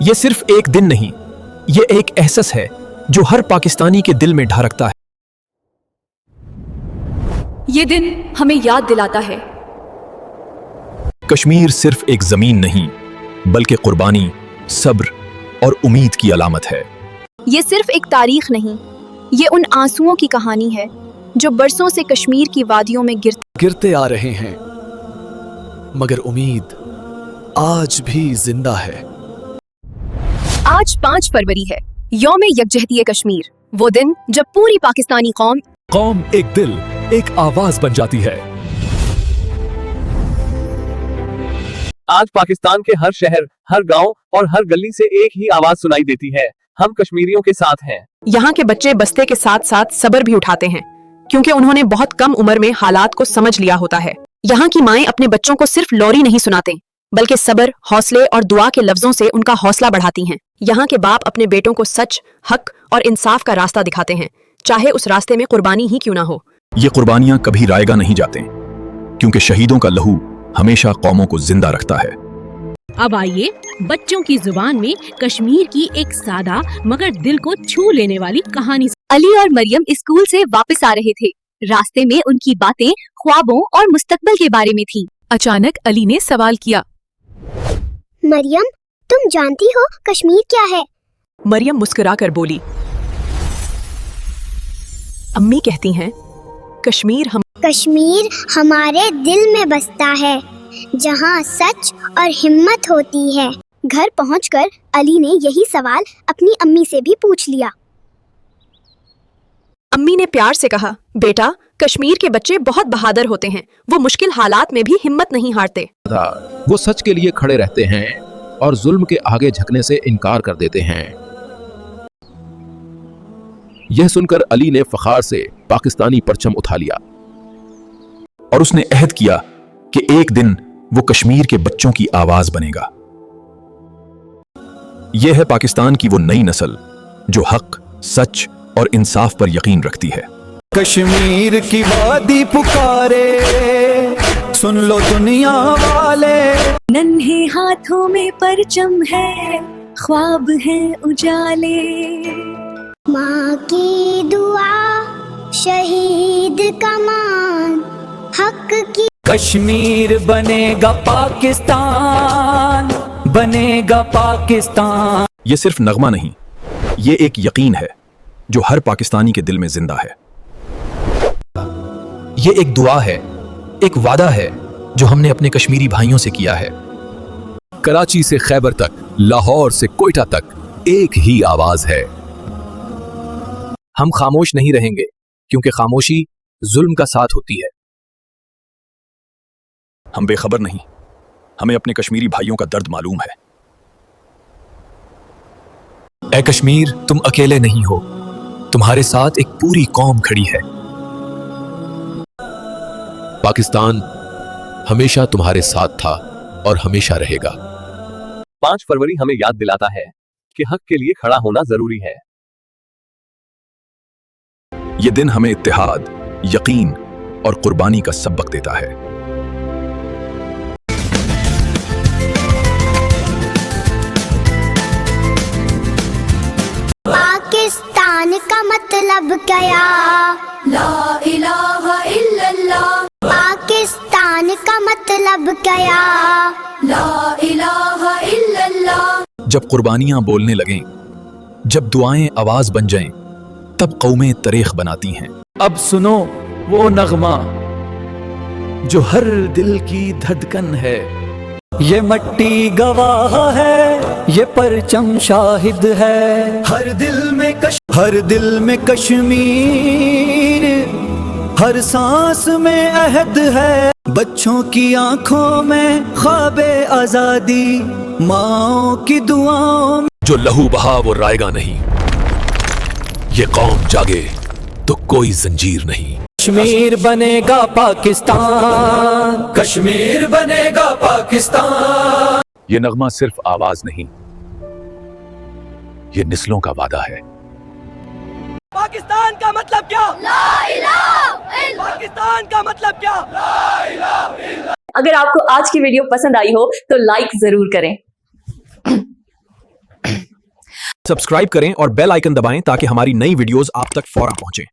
ये सिर्फ एक दिन नहीं, ये एक एहसास है जो हर पाकिस्तानी के दिल में ढारकता है। ये दिन हमें याद दिलाता है कश्मीर सिर्फ एक जमीन नहीं, बल्कि कुर्बानी, सब्र और उम्मीद की अलामत है। ये सिर्फ एक तारीख नहीं, ये उन आंसुओं की कहानी है जो बरसों से कश्मीर की वादियों में गिरते आ रहे हैं, मगर उम्मीद आज भी जिंदा है। आज 5 फरवरी है, यौम यकजहती कश्मीर, वो दिन जब पूरी पाकिस्तानी कौम एक दिल, एक आवाज बन जाती है। आज पाकिस्तान के हर शहर, हर गांव और हर गली से एक ही आवाज सुनाई देती है, हम कश्मीरियों के साथ हैं। यहाँ के बच्चे बस्ते के साथ साथ सब्र भी उठाते हैं, क्योंकि उन्होंने बहुत कम उम्र में हालात को समझ लिया होता है। यहाँ की माएं अपने बच्चों को सिर्फ लॉरी नहीं सुनाते, बल्कि सब्र, हौसले और दुआ के लफ्जों से उनका हौसला बढ़ाती हैं। यहाँ के बाप अपने बेटों को सच, हक और इंसाफ का रास्ता दिखाते हैं, चाहे उस रास्ते में कुर्बानी ही क्यों ना हो। ये कुर्बानियां कभी रायगा नहीं जाते, क्योंकि शहीदों का लहू हमेशा कौमों को जिंदा रखता है। अब आइए बच्चों की जुबान में कश्मीर की एक सादा मगर दिल को छू लेने वाली कहानी। अली और मरियम स्कूल से वापस आ रहे थे। रास्ते में उनकी बातें ख्वाबों और मुस्तकबिल के बारे में थी। अचानक अली ने सवाल किया, मरियम, तुम जानती हो कश्मीर क्या है? मरियम मुस्कुराकर बोली, अम्मी कहती हैं, कश्मीर हमारे दिल में बसता है, जहाँ सच और हिम्मत होती है। घर पहुंचकर अली ने यही सवाल अपनी अम्मी से भी पूछ लिया। अम्मी ने प्यार से कहा, बेटा, कश्मीर के बच्चे बहुत बहादुर होते हैं, वो मुश्किल हालात में भी हिम्मत नहीं हारते। वो सच के लिए खड़े रहते हैं और जुल्म के आगे झुकने से इनकार कर देते हैं। यह सुनकर अली ने फखार से पाकिस्तानी परचम उठा लिया और उसने अहद किया कि एक दिन वो कश्मीर के बच्चों की आवाज बनेगा। यह है पाकिस्तान की वो नई नस्ल जो हक, सच और इंसाफ पर यकीन रखती है। कश्मीर की वादी पुकारे, सुन लो दुनिया वाले। नन्हे हाथों में परचम है, ख्वाब है उजाले। माँ की दुआ, शहीद का मान, हक की। कश्मीर बनेगा पाकिस्तान, बनेगा पाकिस्तान। ये सिर्फ नगमा नहीं, ये एक यकीन है जो हर पाकिस्तानी के दिल में जिंदा है। ये एक दुआ है, एक वादा है जो हमने अपने कश्मीरी भाइयों से किया है। कराची से खैबर तक, लाहौर से कोयटा तक एक ही आवाज है। हम खामोश नहीं रहेंगे, क्योंकि खामोशी जुल्म का साथ होती है। हम बेखबर नहीं, हमें अपने कश्मीरी भाइयों का दर्द मालूम है। ऐ कश्मीर, तुम अकेले नहीं हो, तुम्हारे साथ एक पूरी कौम खड़ी है। पाकिस्तान हमेशा तुम्हारे साथ था और हमेशा रहेगा। 5 फरवरी हमें याद दिलाता है कि हक के लिए खड़ा होना जरूरी है। ये दिन हमें इत्तेहाद, यकीन और कुर्बानी का सबक देता है। पाकिस्तान का मतलब क्या? ला इलाहा इल्लल्लाह। पाकिस्तान का मतलब क्या? ला इलाहा इल्लल्लाह। जब कुर्बानियां बोलने लगें, जब दुआएं आवाज बन जाएं, तब कौमें तारीख बनाती हैं। अब सुनो वो नगमा जो हर दिल की धड़कन है। ये मट्टी गवाह है, ये परचम शाहिद है। हर दिल में कश्मीर, हर सांस में अहद है। बच्चों की आंखों में ख्वाबे आजादी, माँओं की दुआओं में। जो लहू बहा वो रायगा नहीं, ये कौम जागे तो कोई जंजीर नहीं। कश्मीर बनेगा पाकिस्तान, कश्मीर बनेगा पाकिस्तान। ये नगमा सिर्फ आवाज नहीं, ये नस्लों का वादा है। पाकिस्तान का मतलब क्या? ला इलाहा इल्लल्लाह। पाकिस्तान का मतलब क्या? ला इलाहा इल्लल्लाह। अगर आपको आज की वीडियो पसंद आई हो तो लाइक जरूर करें। सब्सक्राइब करें और बेल आइकन दबाएं ताकि हमारी नई वीडियोस आप तक फौरन पहुंचें।